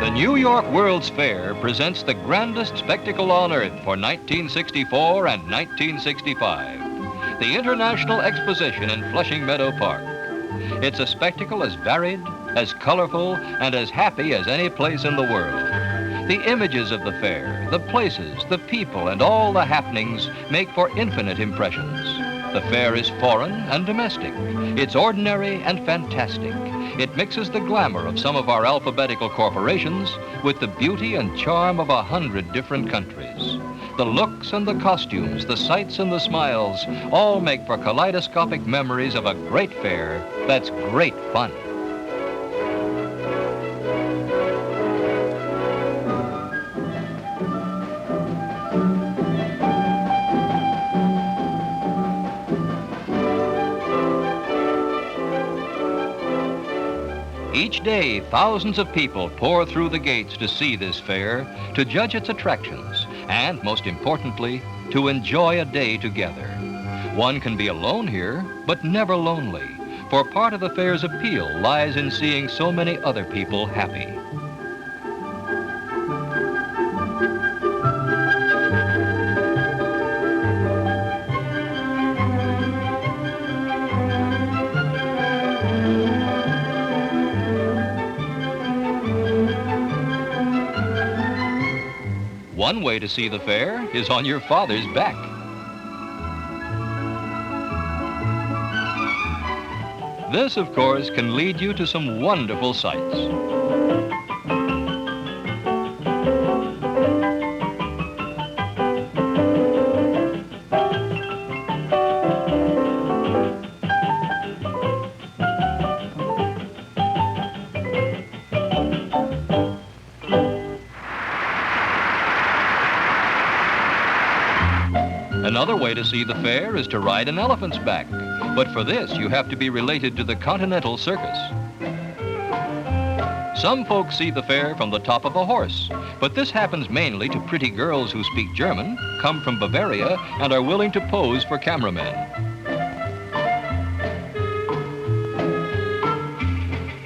The New York World's Fair presents the grandest spectacle on earth for 1964 and 1965. The International Exposition in Flushing Meadow Park. It's a spectacle as varied, as colorful, and as happy as any place in the world. The images of the fair, the places, the people, and all the happenings make for infinite impressions. The fair is foreign and domestic. It's ordinary and fantastic. It mixes the glamour of some of our alphabetical corporations with the beauty and charm of 100 different countries. The looks and the costumes, the sights and the smiles, all make for kaleidoscopic memories of a great fair that's great fun. Each day, thousands of people pour through the gates to see this fair, to judge its attractions, and, most importantly, to enjoy a day together. One can be alone here, but never lonely, for part of the fair's appeal lies in seeing so many other people happy. One way to see the fair is on your father's back. This, of course, can lead you to some wonderful sights. Another way to see the fair is to ride an elephant's back, but for this you have to be related to the Continental Circus. Some folks see the fair from the top of a horse, but this happens mainly to pretty girls who speak German, come from Bavaria, and are willing to pose for cameramen.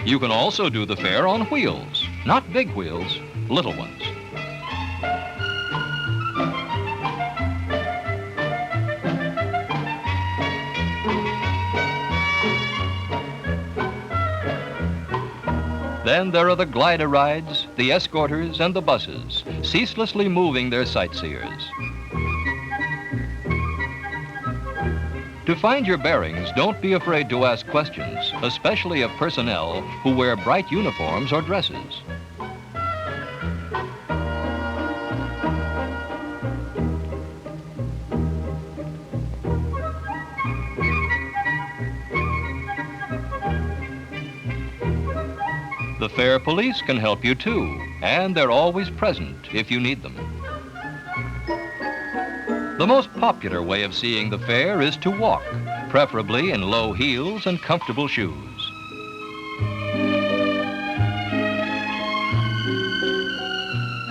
You can also do the fair on wheels, not big wheels, little ones. Then there are the glider rides, the escorters, and the buses, ceaselessly moving their sightseers. To find your bearings, don't be afraid to ask questions, especially of personnel who wear bright uniforms or dresses. The fair police can help you too, and they're always present if you need them. The most popular way of seeing the fair is to walk, preferably in low heels and comfortable shoes.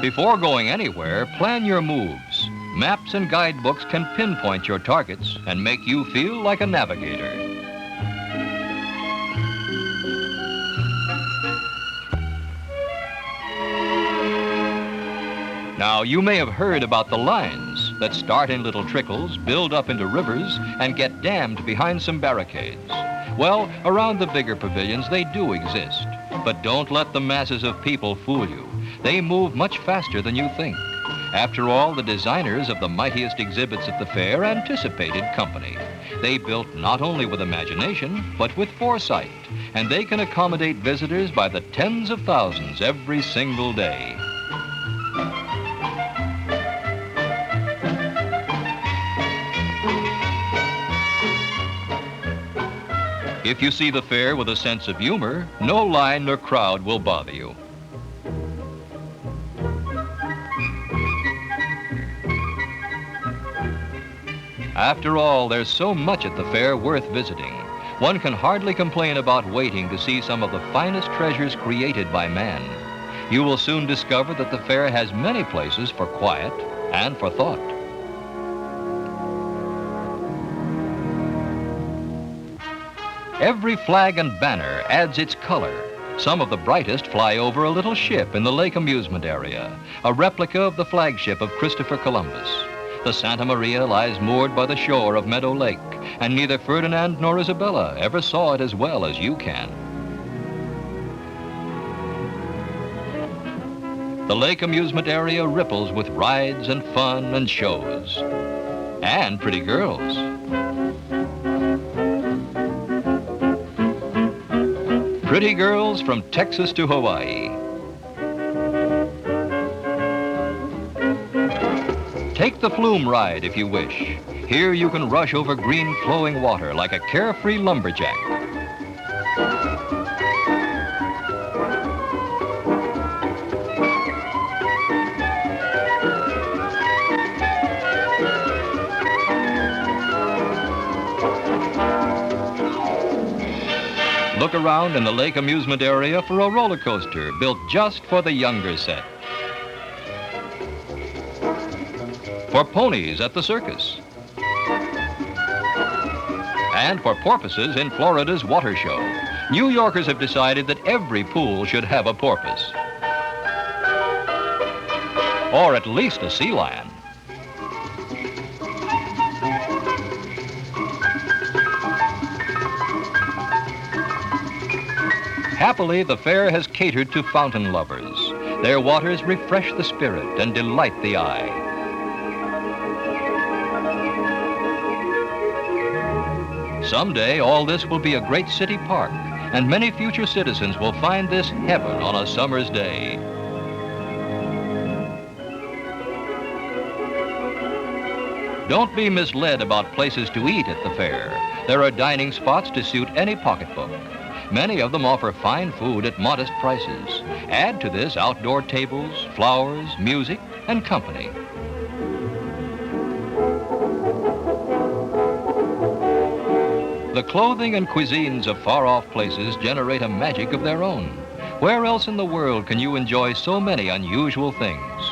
Before going anywhere, plan your moves. Maps and guidebooks can pinpoint your targets and make you feel like a navigator. Now, you may have heard about the lines that start in little trickles, build up into rivers, and get dammed behind some barricades. Well, around the bigger pavilions, they do exist. But don't let the masses of people fool you. They move much faster than you think. After all, the designers of the mightiest exhibits at the fair anticipated company. They built not only with imagination, but with foresight, and they can accommodate visitors by the tens of thousands every single day. If you see the fair with a sense of humor, no line nor crowd will bother you. After all, there's so much at the fair worth visiting. One can hardly complain about waiting to see some of the finest treasures created by man. You will soon discover that the fair has many places for quiet and for thought. Every flag and banner adds its color. Some of the brightest fly over a little ship in the lake amusement area, a replica of the flagship of Christopher Columbus. The Santa Maria lies moored by the shore of Meadow Lake, and neither Ferdinand nor Isabella ever saw it as well as you can. The lake amusement area ripples with rides and fun and shows. And pretty girls. Pretty girls from Texas to Hawaii. Take the flume ride if you wish. Here you can rush over green flowing water like a carefree lumberjack. Look around in the lake amusement area for a roller coaster built just for the younger set. For ponies at the circus. And for porpoises in Florida's water show. New Yorkers have decided that every pool should have a porpoise. Or at least a sea lion. Happily, the fair has catered to fountain lovers. Their waters refresh the spirit and delight the eye. Someday, all this will be a great city park, and many future citizens will find this heaven on a summer's day. Don't be misled about places to eat at the fair. There are dining spots to suit any pocketbook. Many of them offer fine food at modest prices. Add to this outdoor tables, flowers, music, and company. The clothing and cuisines of far-off places generate a magic of their own. Where else in the world can you enjoy so many unusual things?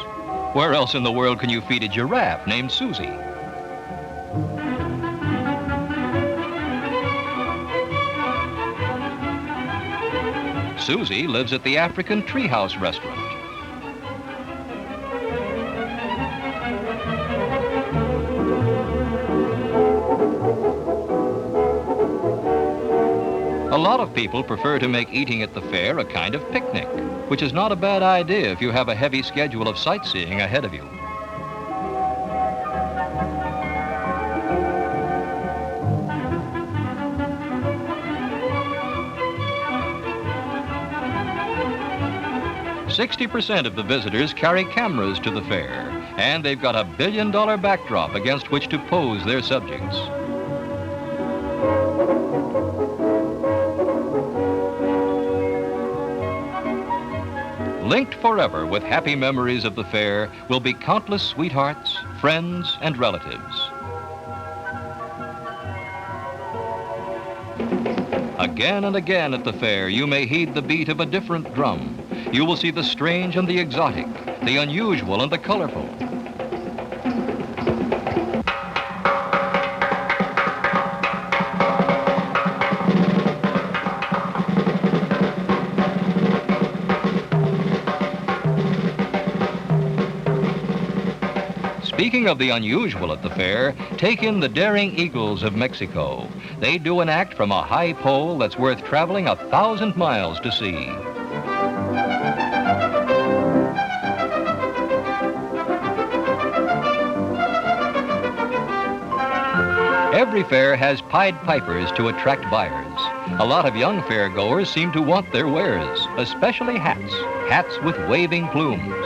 Where else in the world can you feed a giraffe named Susie? Susie lives at the African Treehouse restaurant. A lot of people prefer to make eating at the fair a kind of picnic, which is not a bad idea if you have a heavy schedule of sightseeing ahead of you. "60% of the visitors carry cameras to the fair, and they've got a billion-dollar backdrop against which to pose their subjects. Linked forever with happy memories of the fair will be countless sweethearts, friends, and relatives. Again and again at the fair, you may heed the beat of a different drum. You will see the strange and the exotic, the unusual and the colorful. Speaking of the unusual at the fair, take in the daring eagles of Mexico. They do an act from a high pole that's worth traveling 1,000 miles to see. Every fair has Pied Pipers to attract buyers. A lot of young fairgoers seem to want their wares, especially hats, hats with waving plumes.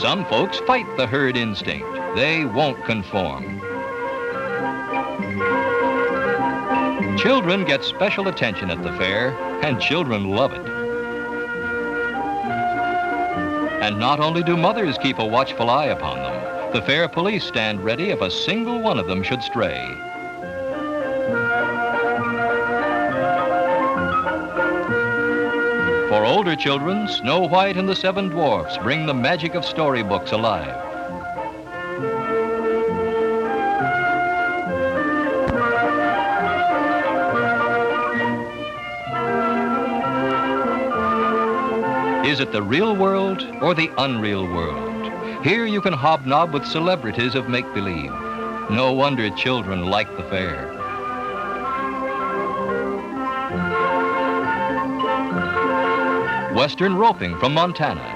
Some folks fight the herd instinct. They won't conform. Children get special attention at the fair, and children love it. And not only do mothers keep a watchful eye upon them, the fair police stand ready if a single one of them should stray. For older children, Snow White and the Seven Dwarfs bring the magic of storybooks alive. Is it the real world or the unreal world? Here you can hobnob with celebrities of make-believe. No wonder children like the fair. Western roping from Montana.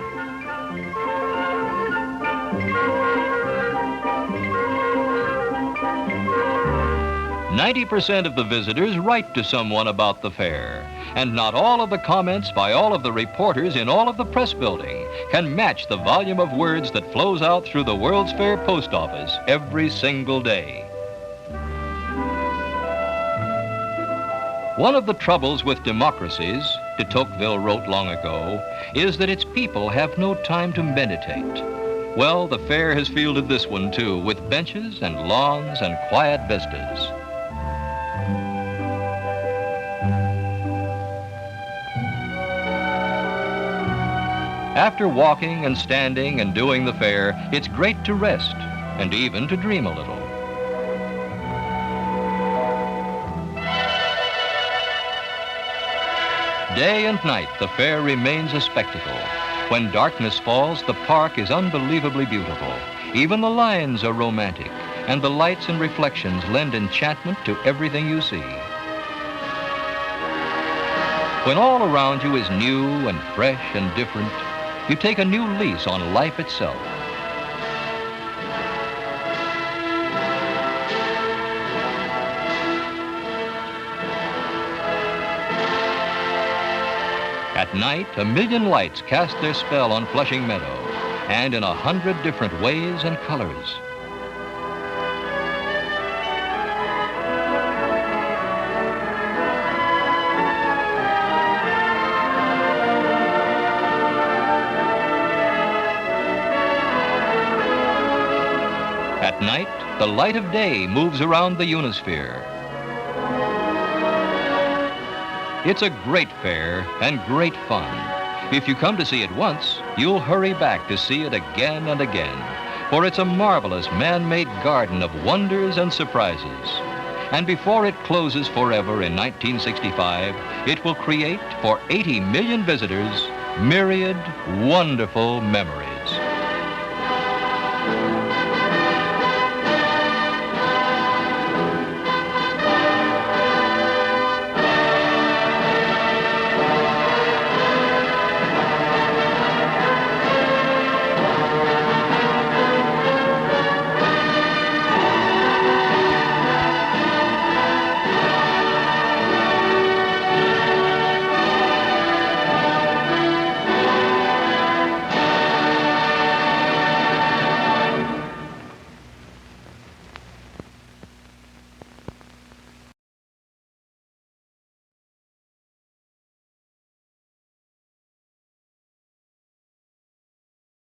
90% of the visitors write to someone about the fair, and not all of the comments by all of the reporters in all of the press building can match the volume of words that flows out through the World's Fair post office every single day. One of the troubles with democracies, de Tocqueville wrote long ago, is that its people have no time to meditate. Well, the fair has fielded this one too, with benches and lawns and quiet vistas. After walking and standing and doing the fair, it's great to rest and even to dream a little. Day and night, the fair remains a spectacle. When darkness falls, the park is unbelievably beautiful. Even the lions are romantic, and the lights and reflections lend enchantment to everything you see. When all around you is new and fresh and different, you take a new lease on life itself. At night, a million lights cast their spell on Flushing Meadow, and in 100 different ways and colors. At night, the light of day moves around the Unisphere. It's a great fair and great fun. If you come to see it once, you'll hurry back to see it again and again, for it's a marvelous man-made garden of wonders and surprises. And before it closes forever in 1965, it will create, for 80 million visitors, myriad wonderful memories.